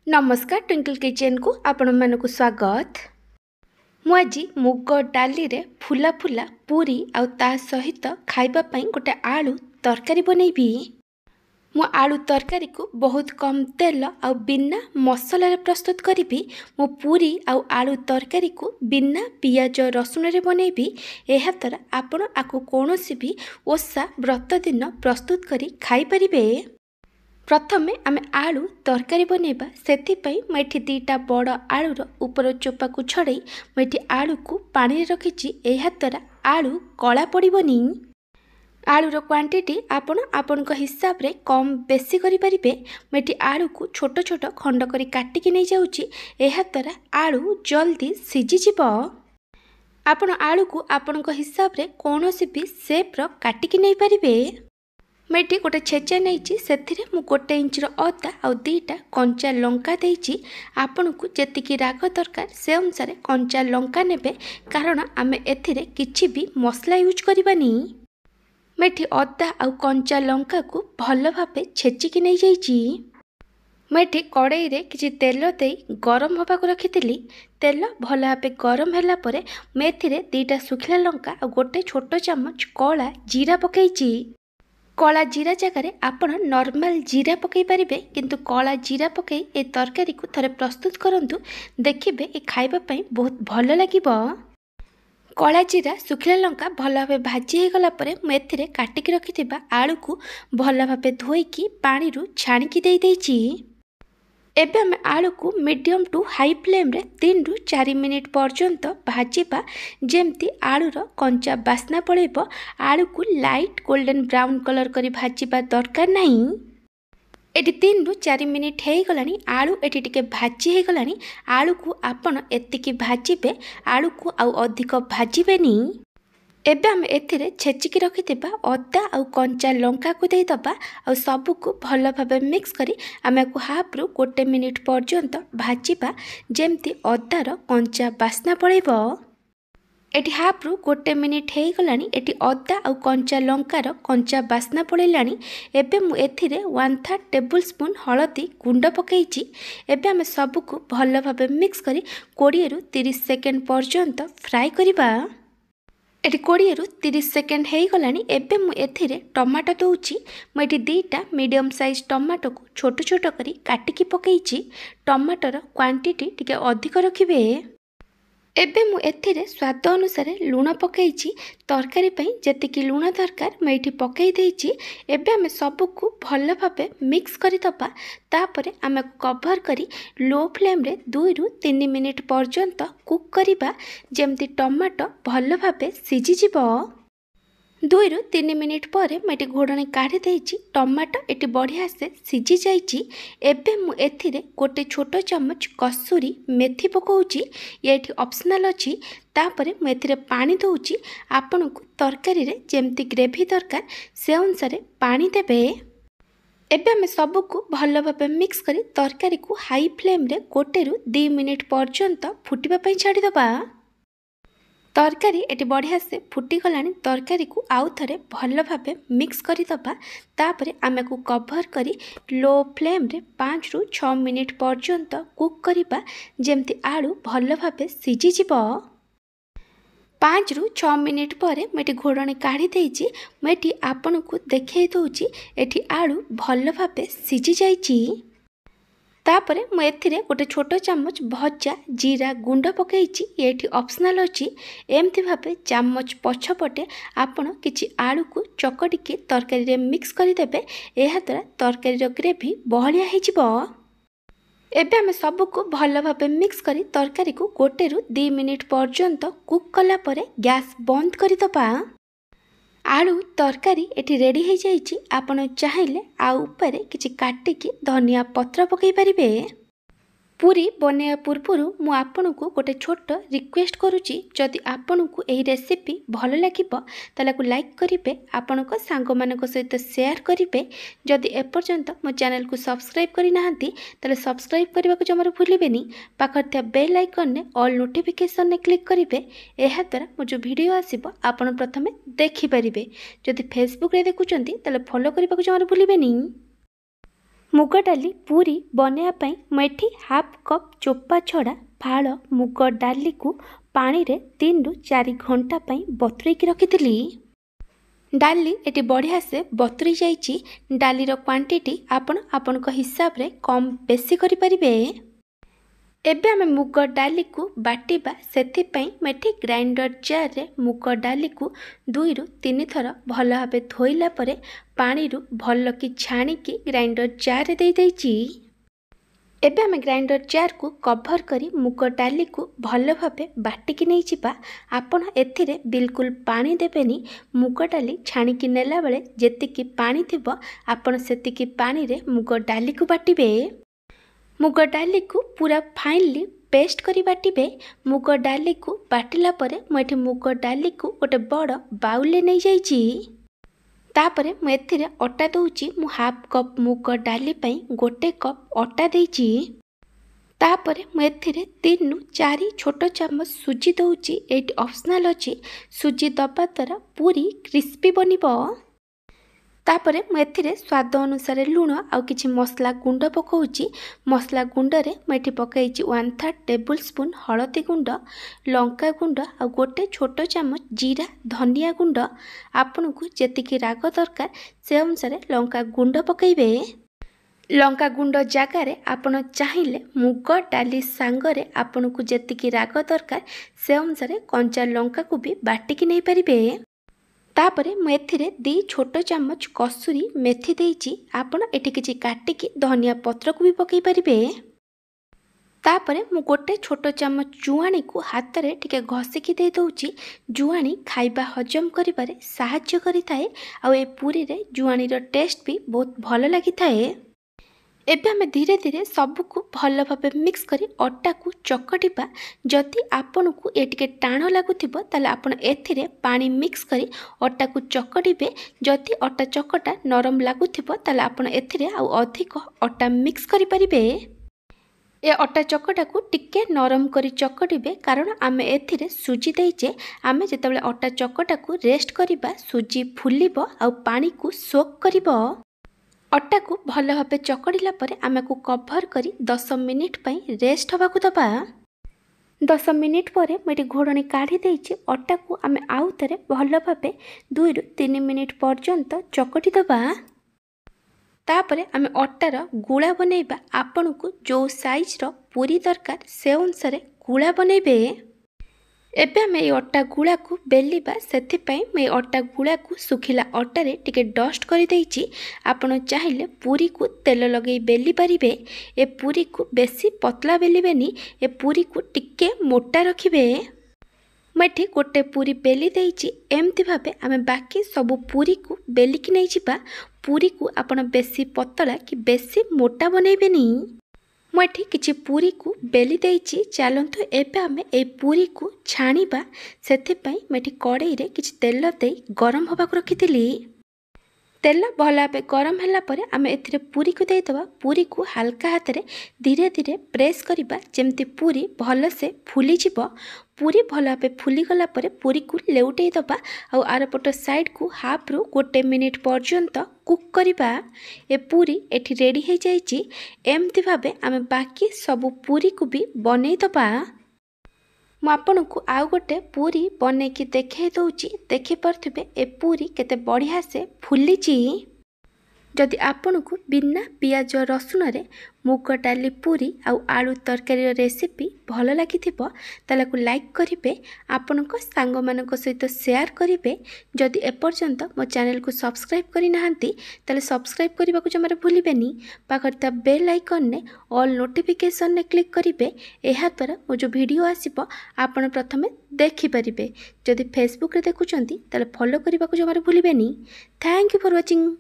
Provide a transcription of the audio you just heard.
नमस्कार twinkle kitchen को आपण मानक स्वागत। मुझे मुग डाली रे फुला फुला पूरी आउ ता सहित खाइबा पई गोटे आलू तरकारी बनैबी। मु आलू तरकारी को बहुत कम तेल आउ बिना मसला रे प्रस्तुत करी। मु पूरी आउ आलू तरकारी को बिना पियाज रसुन रे बनैबी। एहा द्वारा आपण आकु कोनोसी भी ओसा व्रत दिन प्रस्तुत करी खाई परिबे। प्रथमे आमे आलू तरकारी बनैबा सेथिपई मैठी दीटा बड़ आलूर ऊपर चोपा को छड़ई मैठी आलू को पानी रखिछि। एहा द्वारा आलू कला पड़िबनी। आलूर क्वांटिटी आपण हिसाब रे कम बेसी करि परिबे। मैठी आलू को छोट छोट खंड करी काटिकी नै जाउछि। एहा द्वारा आलू जल्दी सिझि जिवो। आपण आलू को आपण हिसाब रे कोनोसी भी शेप रो काटिकी नै परिबे। मैठी गोटे छेचा नहीं से गोटे इंचर अदा आ दीटा कंचा लंका देइछि। आपन को जेतिकी राग दरकार से अनुसार कंचा लंका नेबे, कारण आमे एथिरे किछि भी मसला यूज करबानी। मैठी अदा आ कंचा लंका को भल भाबे छेचिकी नै जाइछि। मैठी कड़ाई रे किछि तेल दे गरम होबा को रखितिली। तेल भल भाबे गरम हैला परे मेथिरे दीटा सुखिला लंका आ गोटे छोट चामच कला जीरा पकेइछि। कला जीरा जगार आपण नॉर्मल जीरा पकई पारिबे, किंतु कला जीरा पकई ए तरकारी को थरे प्रस्तुत करंतु, देखिबे ए खाइबा पई बहुत भल लागिबो। कला जीरा सुखिला लंका भल भाबे भाजी हे गला परे मु एथिरे काटिकी रखिथिबा आलू को भल भाबे धोईकी पानी रु छाणीकी देई देइछि। एबे हम आलू को मीडियम टू हाई फ्लेम रे 3 रु 4 मिनिट पर्यंत भाजीबा। जेमती आलूर कंचा बास्ना पड़ेबो। आलू को लाइट गोल्डन ब्राउन कलर करी भाजीबा दरकार नहीं। एटी 3 रु 4 मिनिट हे गलानी। आलू एटी टिके भाजी हे गलानी। आलू को आपण एतिकी भाजीबे, आलू को आउ अधिक भाजीबेनी। एबे हम एथिरे छेचिकी रखिथिबा अदा आ कंचा लंका को देई दबा आ सबु को भल भाबे मिक्स करी आमे को हाफ रु 1 मिनिट पर्यंत भाजीबा। जेमती अदार कंचा बास्ना पड़ेबो। एटी हाफ रु 1 मिनिट हे गलानी। एटी अदा आ कंचा लंकार कंचा बास्ना पड़ेलानी। एबे मु एथिरे 1/3 टेबल स्पून हळदी गुंड पकेइछि। एबे हम सबु को भल भाबे मिक्स करी 20 रु 30 सेकेंड पर्यंत फ्राई करिबा। एटी 20 रु 30 सेकेंड हे गलानी। एबे मु एथिरे टमाटो दउछि। मु एटी दीटा मीडियम साइज टमाटो को छोट छोट करी काटिकी पकेइछि। टमाटर क्वांटिटी टिके अधिक रखिबे। एबे मु एथिरे स्वाद अनुसार लूण पकेइछि। तरकारी पई जेतिकी लूण दरकार मैं एठी पकेई देइछि। एबे हम सबु को भल भाबे मिक्स करि दबा। तापरे आमे कवर करी लो फ्लेम रे 2 रु 3 मिनिट पर्यंत कुक करिबा। जेमती टमाटो भल भाबे सिझि जिवो। 2 रु 3 मिनिट पर मैं घोड़णी काढ़ी देइछि। टमाटो एटी बढ़िया से सिझि जाइछि। एबे मु एथिरे गोटे छोट चामच कसूरी मेथी पकाउछि। एठी ऑप्शनल अछि। तापरे मु एथिरे पानी दउछि। आपन को तरकारी रे जेमती ग्रेवी दरकार से अनुसार पानी देबे। एबे हम सबु को भल भाबे मिक्स करी तरकारी को हाई फ्लेम रे 1 रु 2 मिनिट पर्यंत फुटिबा पई छाडी दबा। तरकारी एटी बढ़िया से फुटी गलानी। तरकारी को आउ थरे भल भाबे मिक्स करि दबा। तापरे आमे को कवर करी लो फ्लेम रे 5 रु 6 मिनिट पर्यंत कुक करिबा। जेमती आलू भल भाबे सिझि जिवो। 5 रु 6 मिनिट पर मैं घोड़णी काढ़ी देइछि। मैं आपन को देखै दउछि एठी आलू भल भाबे सिझि जाइछि। तापरे मु एथिरे गोटे छोट चामच भजा जीरा गुंड पकेइछि। एठी ऑप्शनल अछि। एमती भाबे चामच पछपटे आपण किछि आलू को चकटिके तरकारी रे मिक्स करि देबे। एहा द्वारा तरकारी रो ग्रेवी बहलिया हे जिवो। एबे हम सबु को भल भाबे मिक्स करी तरकारी को 1 रु 2 मिनिट पर्यंत कुक कला परे गैस बंद करि दबा। आलू तरकारी एठी रेडी हो जाइछि। आपण चाहिले आ ऊपर किछि काटिकी धनिया पत्र पकई परिबे। पूरी बनैया पूर्वरु मु आपन को गोटे छोट रिक्वेस्ट करूची, जदि आपन को एही रेसिपी भल लागिबो ताला को लाइक करिवे, आपन को सांग मानक सहित शेयर करिवे। जदि एपर्यंत मो चैनल को सब्सक्राइब करि नाहंती ताले सब्सक्राइब करबा को जमर भूलिबेनी। पाखर थिया बेल आइकन ने ऑल नोटिफिकेशन ने क्लिक करिवे। एहा द्वारा मो जो वीडियो आसीबो आपन प्रथमे देखि परिबे। जदि फेसबुक रे देखुचंती ताले फॉलो करबा को जमर भूलिबेनी। मुग डाली पूरी बनाइबा मुझे हाफ कप चोपा छड़ा फाड़ मुग डाली को पानी रे 3 रु 4 घंटा बतुरेकी रखी। डाली एटी बढ़िया से बतुरी जाइए। डालीर क्वांटिटी आपण हिसाब रे कम बेसी करि परिबे। एबे आमे मुग डाली को बाटिबा सेथिपई मेठी ग्राइंडर जार रे मुग डाली को 2 रु 3 थर भल भाबे धोइला परे पानी रु भल की छाणी की ग्राइंडर जार रे दे देइची। एबे आमे ग्राइंडर जार को कवर करी मुग डाली को भल भाबे बाटिकी नै जिबा। आपण एथिरे बिल्कुल पानी देबेनी। मुग डाली छाणीकी नेला बेले जेतिकी पानी थिबो आपण सेतिकी पानी रे मुग डाली को बाटिबे। मुग डाली को पूरा फाइनली पेस्ट करी बाटिबे। मुग डाली को बाटिला परे मुझे मुग डाली को गोटे बड़ बाउल नहीं जाइए। तापरे मु एथिरे अटा दउची। मु हाफ कप मुग डाली पई गोटे कप अटा देइची। तापरे मु एथिरे 3 रु 4 छोट चामच सुजी दउची। एटी ऑप्शनल अछि। सुजी दबा द्वारा पूरी क्रिस्पी बनिबो। तापरे मु एथिरे स्वाद अनुसार लूण आउ किछि मसला गुंड पकाउची। मसला गुंड रे मु एठी पकाइची 1/3 टेबल स्पून हळदी गुंड, लंका गुंड आउ गोटे छोट चामच जीरा धनिया गुंड। आपनकु जेतिकी राग दरकार से अनुसार लंका गुंड पकाइबे। लंका गुंड जगार आपण चाहिए मुग डाली सांगरे आपनकु जेतिकी राग दरकार से अनुसार कंचा लंका को भी बाटिकी नहीं पारिबे। तापरे मु एथिरे 2 छोट चामच कसुरी मेथी देइची। आपण एठी किछि काटिकी धनिया पत्र को भी पकई परिबे। तापरे मु गोटे छोट चामच जुआणी को हाथ रे टिके घसिकी दे दउची। जुआणी खाइबा हजम करिबारे सहाय्य करिथाए आ ए पूरी रे जुआणी रो टेस्ट भी बहुत भल लागिथाए। एबे हमें धीरे धीरे सबको भल भाबे मिक्स करी अटा को चकटिबा। जदि आपन को ए टिके टाण लागुथिबो ताले आपन एथिरे पानी मिक्स करी अटा को चकटिबे। जदि अटा चकटा नरम लागुथिबो ताले आपन एथिरे आ अधिक अटा मिक्स करि परिबे। ए अटा चकटा को टिके नरम करी चकटिबे कारण आमे एथिरे सुजी देइचे। आमे जेतेबेले अटा चकटा को रेस्ट करिबा सुजी फुलिबो आ पानी को सोक करिबो। अटा को भल भाबे चकड़िला परे आमे को कवर करी 10 मिनिट पई रेस्ट हवा को दबा। 10 मिनिट परे मेटी घोड़णी काढ़ी देइछि। अटा को आमे आउ तरे भल भाबे 2 रु 3 मिनिट पर्यंत चकटी दबा। तापरे आमे अटार गुळा बनेइबा। आपण को जो साइज रो पूरी दरकार से अनुसार गुळा बनेबे। एबे आमे ए अटा गुळा को बेलिबा। सेथिपई मैं अटा गुळा को सुखिला अटारे टिके डस्ट करि देइछि। आपण चाहिए पूरी को तेल लगे बेली पारिबे। ए पूरी को बेसी पतला बेलिबेनी। ए पूरी को टिके मोटा रखिबे। मैं गोटे पूरी बेली देइछि। एमती भाबे आमे बाकी सब पूरी को बेलिकी नै जिबा। पूरी को आपण बेसी पतला कि बेसी मोटा बनैबेनी। मुझे किछि पूरी को बेली देइछि। चलतु एबे आमे ए पूरी को छाणीबा। सेथिपई मेठी कड़ाई रे किछि तेल दे गरम हवा को रखिथिली। तेल भल भाबे गरम होला परे आमे एथिरे पूरी को दे दबा। पूरी को हल्का हाथ रे धीरे धीरे प्रेस करिबा जेमती पूरी भल से फुली जिवो। पूरी भल भाबे फुली गला परे पूरी को लेउटेई दबा। आ आरपट साइड को हाफ रु 1 मिनिट पर्यंत कुक करिबा। ए पूरी एठी रेडी हो जाइछि। एमती भाबे आमे बाकी सब पूरी को भी बनेई दबा। मु आपन को आउ गोटे पूरी बने की देखे दउची। देखि परथिबे ए पूरी केते बढ़िया से फुलीची। जदि आपन को बिना पियाज रसुण रे मुग डाली पूरी आउ आलू तरकारी रेसिपी भल लागिथिबो ताला को लाइक करिवे। आपनक सांग मानक सहित शेयर करिवे। जदि एपर्यंत मो चैनल को सब्सक्राइब करि नाहंती ताले सब्सक्राइब करबा को जमारे भूलिबेनी। पाखरता बेल आइकन ने ऑल नोटिफिकेशन ने क्लिक करिवे। एहा द्वारा मो जो वीडियो आसीबो आपण प्रथमे देखि परिबे। जदि फेसबुक रे देखुचंती ताले फॉलो करबा को जमारे भूलिबेनी। Thank you for watching.